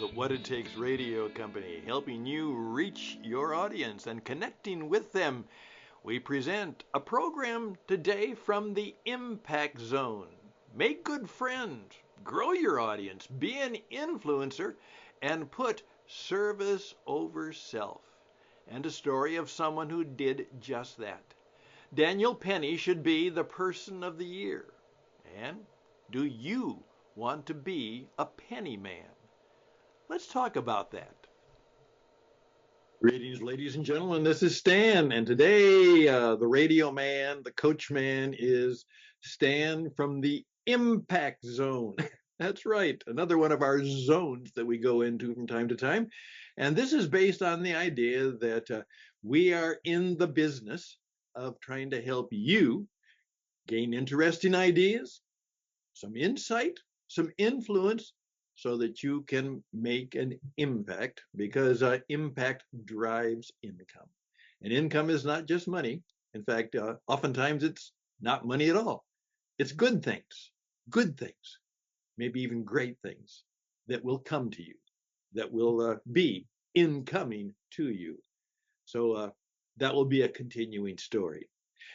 the What It Takes radio company, helping you reach your audience and connecting with them. We present a program today from the Impact Zone. Make good friends, grow your audience, be an influencer, and put service over self. And a story of someone who did just that. Daniel Penny should be the person of the year. And do you want to be a penny man? Let's talk about that. Greetings, ladies and gentlemen. This is Stan, and today the radio man, the coach man, is Stan from the Impact Zone. That's right, another one of our zones that we go into from time to time. And this is based on the idea that we are in the business of trying to help you gain interesting ideas, some insight, some influence, so that you can make an impact, because impact drives income. And income is not just money. In fact, oftentimes it's not money at all. It's good things, maybe even great things that will come to you, that will be incoming to you. So that will be a continuing story.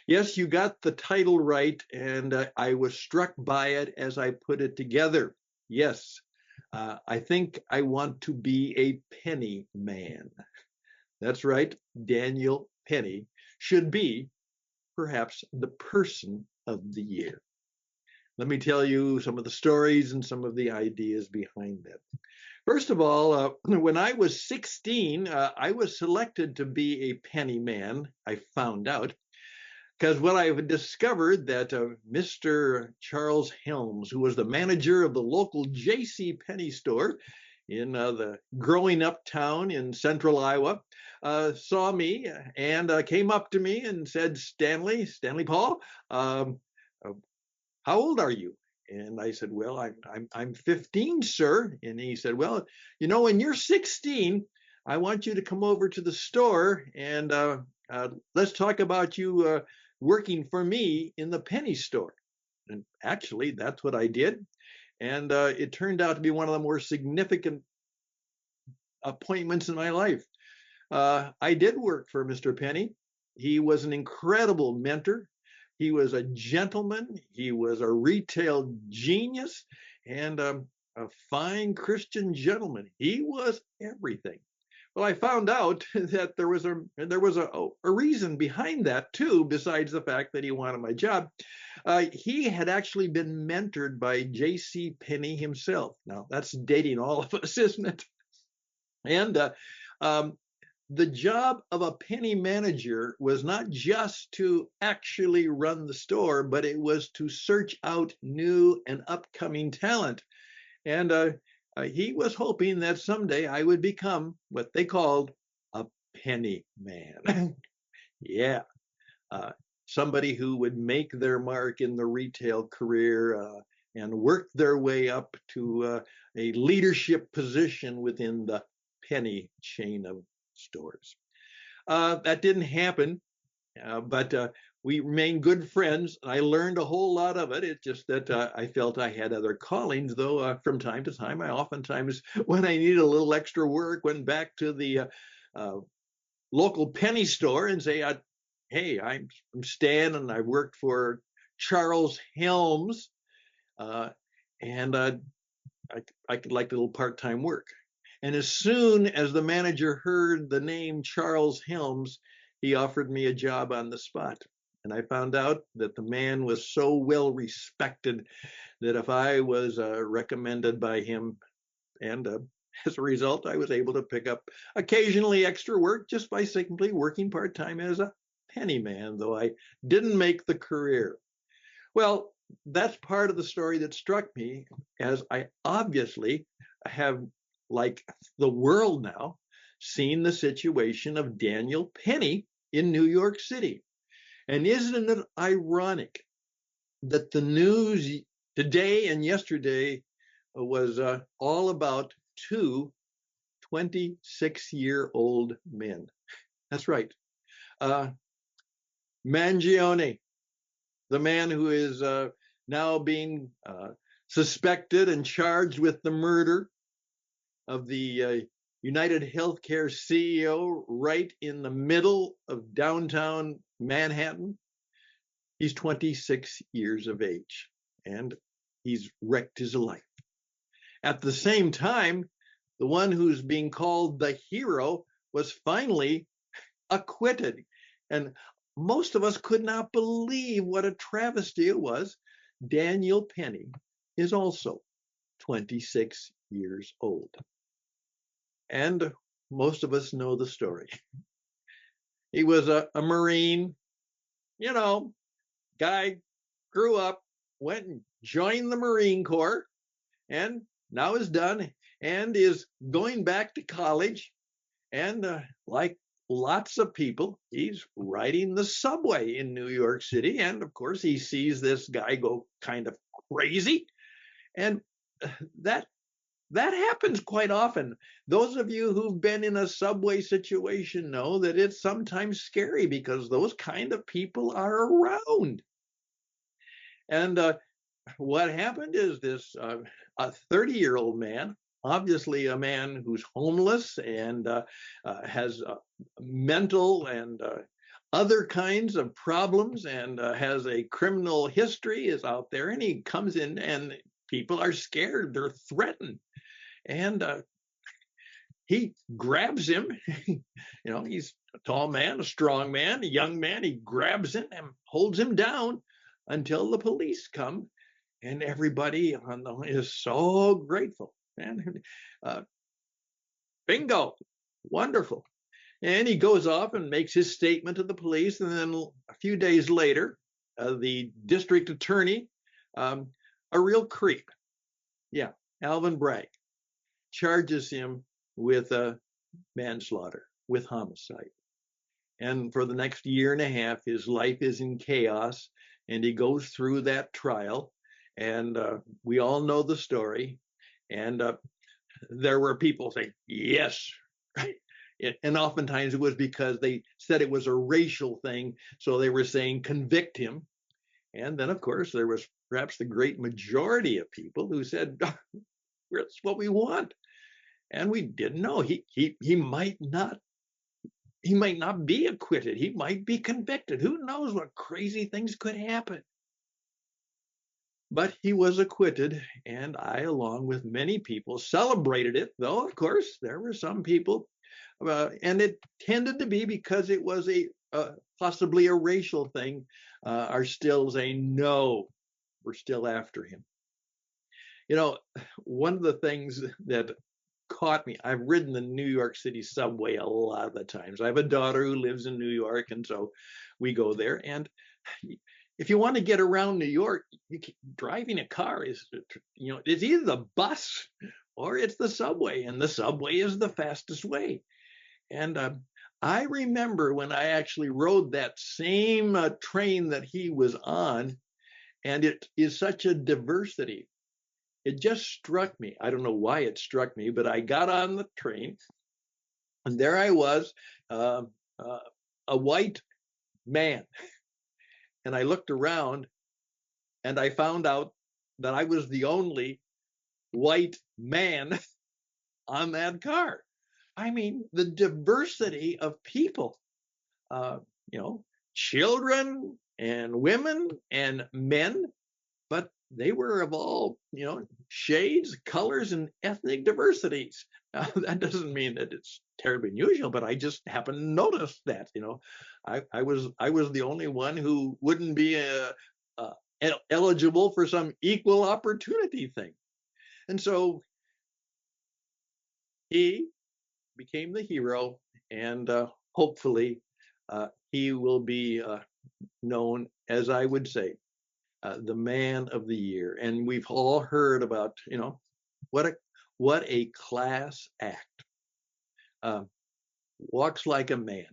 Yes, you got the title right, and I was struck by it as I put it together. Yes, I think I want to be a penny man. That's right, Daniel Penny should be perhaps the person of the year. Let me tell you some of the stories and some of the ideas behind that. First of all, when I was 16, I was selected to be a penny man, I found out. Because what I've discovered that Mr. Charles Helms, who was the manager of the local J.C. Penney store in the growing up town in central Iowa, saw me and came up to me and said, Stanley Paul, how old are you? And I said, well, I'm 15, sir. And he said, well, when you're 16, I want you to come over to the store and let's talk about you working for me in the penny store. And actually, that's what I did. And it turned out to be one of the more significant appointments in my life. I did work for Mr. Penny. He was an incredible mentor. He was a gentleman. He was a retail genius and a fine Christian gentleman. He was everything. Well, I found out that there was a reason behind that too, besides the fact that he wanted my job. He had actually been mentored by J.C. Penney himself. Now, that's dating all of us, isn't it? And the job of a penny manager was not just to actually run the store, but it was to search out new and upcoming talent. And he was hoping that someday I would become what they called a penny man. Yeah, somebody who would make their mark in the retail career and work their way up to a leadership position within the penny chain of stores. That didn't happen, but we remained good friends. I learned a whole lot of it. It's just that I felt I had other callings, though from time to time, I oftentimes, when I needed a little extra work, went back to the local penny store and say, hey, I'm Stan, and I worked for Charles Helms, and I could like a little part-time work. And as soon as the manager heard the name Charles Helms, he offered me a job on the spot. And I found out that the man was so well respected that if I was recommended by him, and as a result, I was able to pick up occasionally extra work just by simply working part-time as a penny man, though I didn't make the career. Well, that's part of the story that struck me, as I obviously have, like the world now, seen the situation of Daniel Penny in New York City. And isn't it ironic that the news today and yesterday was all about two 26-year-old men? That's right. Mangione, the man who is now being suspected and charged with the murder of the United Healthcare CEO right in the middle of downtown Manhattan. He's 26 years of age, and he's wrecked his life. At the same time, the one who's being called the hero was finally acquitted. And most of us could not believe what a travesty it was. Daniel Penny is also 26 years old. And most of us know the story. He was a Marine, you know, guy grew up, went and joined the Marine Corps, and now is done and is going back to college. And like lots of people, he's riding the subway in New York City. And of course, he sees this guy go kind of crazy. And that that happens quite often. Those of you who've been in a subway situation know that it's sometimes scary because those kind of people are around. And what happened is this a 30-year-old man, obviously a man who's homeless and has mental and other kinds of problems and has a criminal history, is out there, and he comes in and people are scared, they're threatened, and he grabs him. He's a tall man, a strong man, a young man. He grabs him and holds him down until the police come, and everybody is so grateful. And bingo, wonderful. And he goes off and makes his statement to the police. And then a few days later, the district attorney, a real creep, yeah, Alvin Bragg, charges him with manslaughter, with homicide. And for the next year and a half, his life is in chaos. And he goes through that trial. And we all know the story. And there were people saying, yes. And oftentimes it was because they said it was a racial thing. So they were saying, convict him. And then, of course, there was perhaps the great majority of people who said, that's what we want. And we didn't know. He might not be acquitted. He might be convicted. Who knows what crazy things could happen? But he was acquitted, and I, along with many people, celebrated it, though, of course, there were some people, and it tended to be because it was possibly a racial thing, are still saying, no, we're still after him. One of the things that caught me, I've ridden the New York City subway a lot of the times. I have a daughter who lives in New York, and so we go there. And if you want to get around New York, driving a car is, it's either the bus or it's the subway, and the subway is the fastest way. And I remember when I actually rode that same train that he was on, and it is such a diversity. It just struck me. I don't know why it struck me, but I got on the train, and there I was, a white man. And I looked around, and I found out that I was the only white man on that car. I mean, the diversity of people, children and women and men, but they were of all, shades, colors, and ethnic diversities. That doesn't mean that it's terribly unusual, but I just happened to notice that, I was the only one who wouldn't be eligible for some equal opportunity thing. And so he became the hero, and hopefully he will be known, as I would say, the man of the year. And we've all heard about, what a class act. Walks like a man.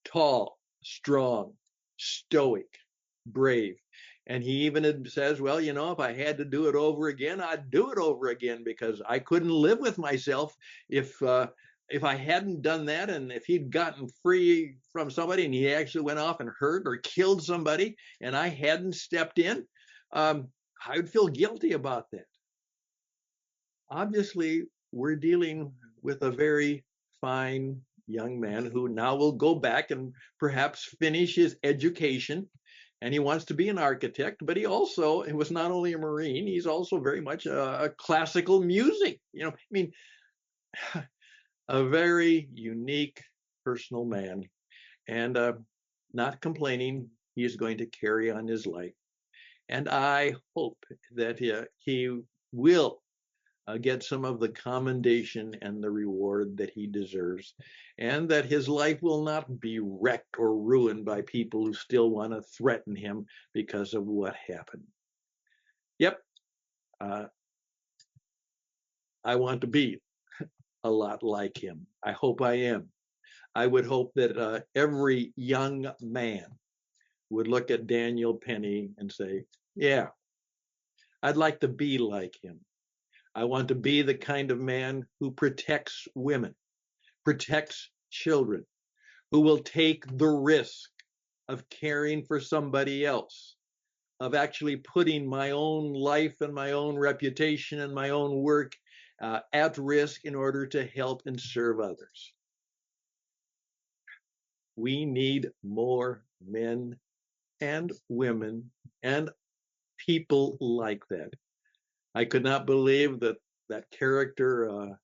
Tall, strong, stoic, brave. And he even says, well, if I had to do it over again, I'd do it over again, because I couldn't live with myself if I hadn't done that, and if he'd gotten free from somebody and he actually went off and hurt or killed somebody and I hadn't stepped in, I would feel guilty about that. obviously we're dealing with a very fine young man who now will go back and perhaps finish his education. And he wants to be an architect, but he was not only a Marine, he's also very much a classical music. I mean, a very unique personal man, and not complaining. He is going to carry on his life. And I hope that he will get some of the commendation and the reward that he deserves, and that his life will not be wrecked or ruined by people who still want to threaten him because of what happened. Yep, uh, I want to be a lot like him. I hope I am. I would hope that every young man would look at Daniel Penny and say, yeah, I'd like to be like him. I want to be the kind of man who protects women, protects children, who will take the risk of caring for somebody else, of actually putting my own life and my own reputation and my own work at risk in order to help and serve others. We need more men and women and people like that. I could not believe that that character,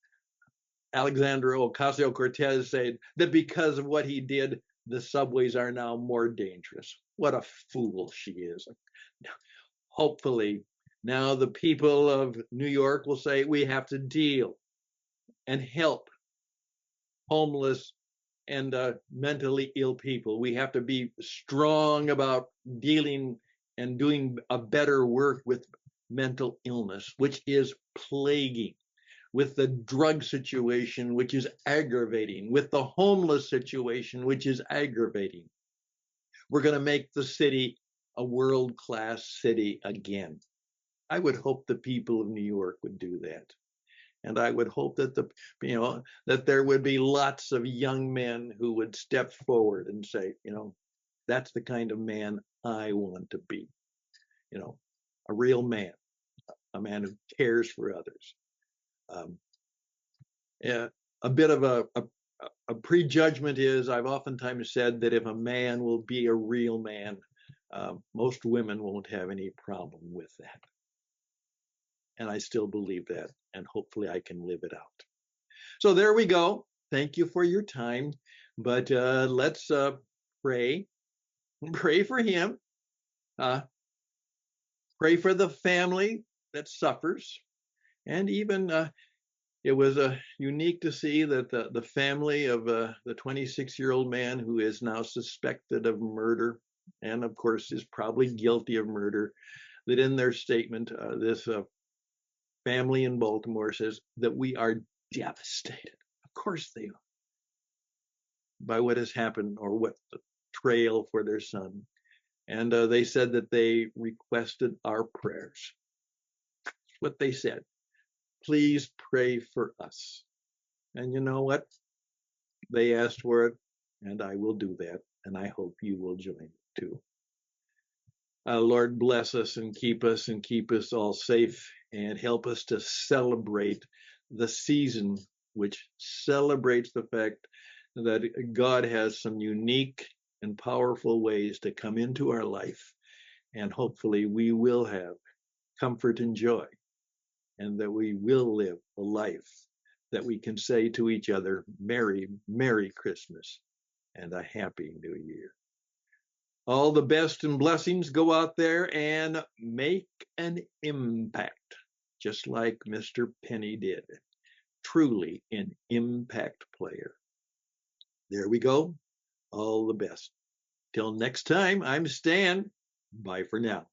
Alexandra Ocasio Cortez, said that because of what he did, the subways are now more dangerous. What a fool she is. Hopefully, now the people of New York will say we have to deal and help homeless and mentally ill people. We have to be strong about dealing and doing a better work with mental illness, which is plaguing, with the drug situation, which is aggravating, with the homeless situation, which is aggravating. We're going to make the city a world-class city again. I would hope the people of New York would do that. And I would hope that that there would be lots of young men who would step forward and say, that's the kind of man I want to be. A real man, a man who cares for others. Yeah, a bit of a prejudgment is I've oftentimes said that if a man will be a real man, most women won't have any problem with that. And I still believe that, and hopefully I can live it out. So there we go. Thank you for your time. But let's pray. Pray for him. Uh, pray for the family that suffers. And even it was unique to see that the family of the 26-year-old man who is now suspected of murder, and of course is probably guilty of murder, that in their statement, this family in Baltimore says that we are devastated. Of course they are, by what has happened or what the trail for their son. And they said that they requested our prayers. That's what they said. Please pray for us. And you know what? They asked for it, and I will do that. And I hope you will join too. Lord, bless us and keep us all safe, and help us to celebrate the season, which celebrates the fact that God has some unique and powerful ways to come into our life. And hopefully we will have comfort and joy, and that we will live a life that we can say to each other, Merry, Merry Christmas and a Happy New Year. All the best and blessings. Go out there and make an impact, just like Mr. Penny did. Truly an impact player. There we go. All the best. Till next time, I'm Stan. Bye for now.